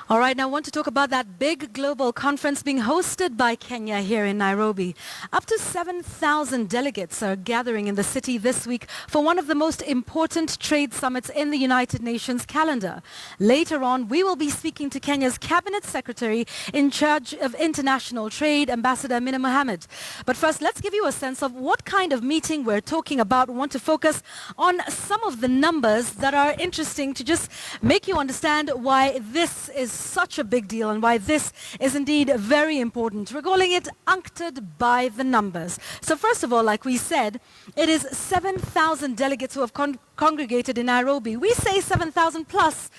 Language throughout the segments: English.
All right, now I want to talk about that big global conference being hosted by Kenya here in Nairobi. Up to 7,000 delegates are gathering in the city this week for one of the most important trade summits in the United Nations calendar. Later on, we will be speaking to Kenya's Cabinet Secretary in charge of international trade, Ambassador Amina Mohamed. But first, let's give you a sense of what kind of meeting we're talking about. We want to focus on some of the numbers that are interesting to just make you understand why this is such a big deal and why this is indeed very important. We're calling it UNCTAD by the numbers. So first of all, like we said, it is 7,000 delegates who have congregated in Nairobi. We say 7,000 plus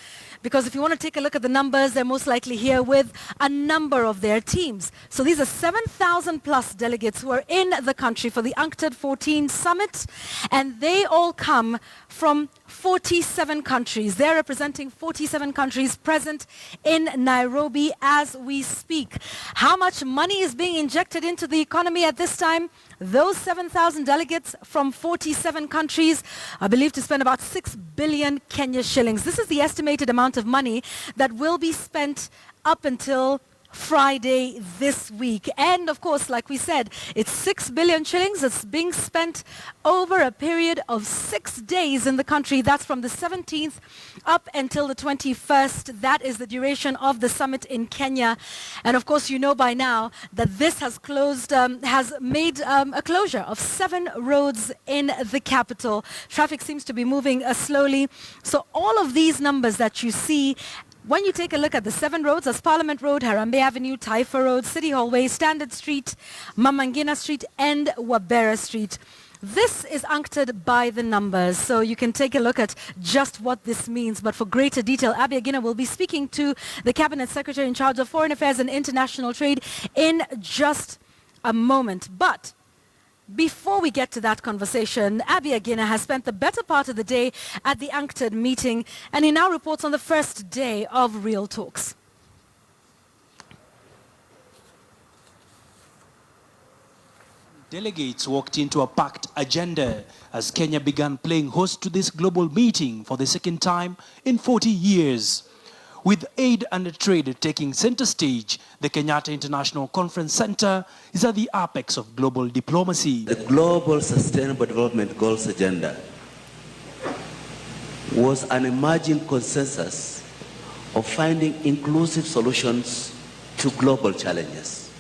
because if you want to take a look at the numbers, they're most likely here with a number of their teams. So these are 7,000 plus delegates who are in the country for the UNCTAD 14 summit, and they all come from 47 countries. They're representing 47 countries present in Nairobi as we speak. How much money is being injected into the economy at this time? Those 7,000 delegates from 47 countries are believed to spend about 6 billion Kenya shillings. This is the estimated amount of money that will be spent up until Friday this week. And of course, like we said, it's 6 billion shillings. It's being spent over a period of 6 days in the country. That's from the 17th up until the 21st. That is the duration of the summit in Kenya. And of course, you know by now that this has made a closure of 7 roads in the capital. Traffic seems to be moving slowly. So all of these numbers that you see, when you take a look at the 7 roads, as Parliament Road, Harambee Avenue, Taifa Road, City Hallway, Standard Street, Mama Ngina Street, and Wabera Street, this is UNCTAD by the numbers, so you can take a look at just what this means. But for greater detail, Abby Agina will be speaking to the Cabinet Secretary in charge of Foreign Affairs and International Trade in just a moment. But before we get to that conversation, Abby Agina has spent the better part of the day at the UNCTAD meeting, and he now reports on the first day of Real Talks. Delegates walked into a packed agenda as Kenya began playing host to this global meeting for the second time in 40 years. With aid and trade taking center stage, the Kenyatta International Conference Center is at the apex of global diplomacy. The Global Sustainable Development Goals agenda was an emerging consensus of finding inclusive solutions to global challenges.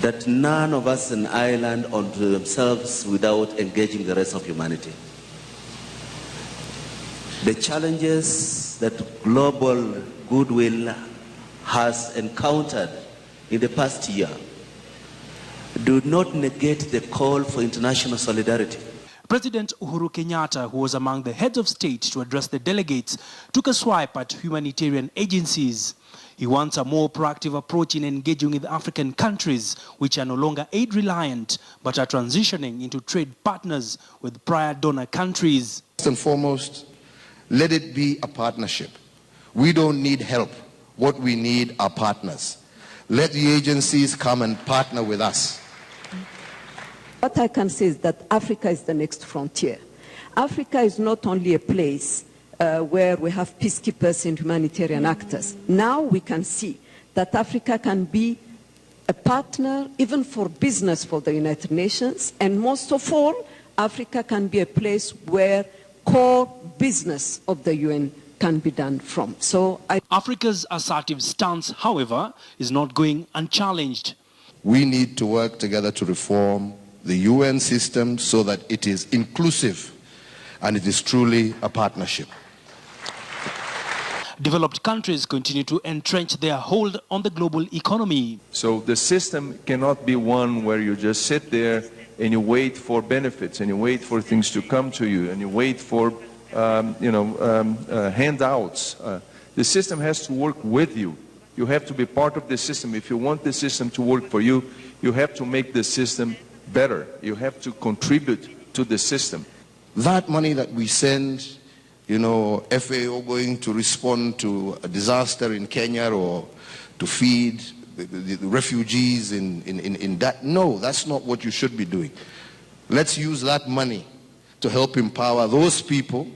That none of us an island unto themselves without engaging the rest of humanity. The challenges that global goodwill has encountered in the past year do not negate the call for international solidarity. President Uhuru Kenyatta, who was among the heads of state to address the delegates, took a swipe at humanitarian agencies. He wants a more proactive approach in engaging with African countries, which are no longer aid-reliant, but are transitioning into trade partners with prior donor countries. First and foremost, let it be a partnership. We don't need help. What we need are partners. Let the agencies come and partner with us. What I can say is that Africa is the next frontier. Africa is not only a place where we have peacekeepers and humanitarian actors. Now we can see that Africa can be a partner even for business for the United Nations, and most of all, Africa can be a place where core business of the UN can be done from. Africa's assertive stance, however, is not going unchallenged. We need to work together to reform the UN system so that it is inclusive and it is truly a partnership. Developed countries continue to entrench their hold on the global economy. So the system cannot be one where you just sit there and you wait for benefits, and you wait for things to come to you, and you wait for handouts. The system has to work with you. You have to be part of the system. If you want the system to work for you, you have to make the system better. You have to contribute to the system. That money that we send, FAO going to respond to a disaster in Kenya or to feed the refugees in that. No, that's not what you should be doing. Let's use that money to help empower those people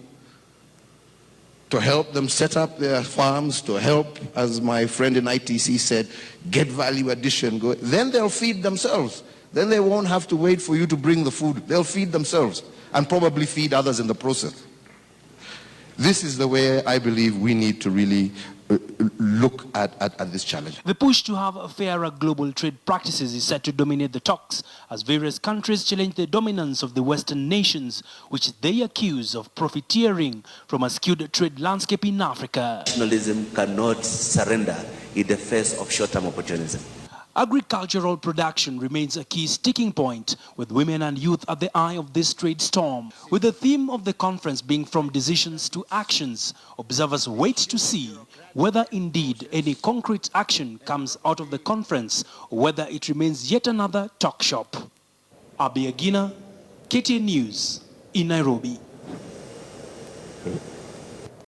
to help them set up their farms, to help, as my friend in ITC said, get value addition going. Then they'll feed themselves. Then they won't have to wait for you to bring the food. They'll feed themselves and probably feed others in the process. This is the way I believe we need to really look at this challenge. The push to have fairer global trade practices is set to dominate the talks as various countries challenge the dominance of the Western nations, which they accuse of profiteering from a skewed trade landscape in Africa. Nationalism cannot surrender in the face of short-term opportunism. Agricultural production remains a key sticking point, with women and youth at the eye of this trade storm. With the theme of the conference being from decisions to actions, observers wait to see whether indeed any concrete action comes out of the conference or whether it remains yet another talk shop. Abi Agina, KTN News in Nairobi.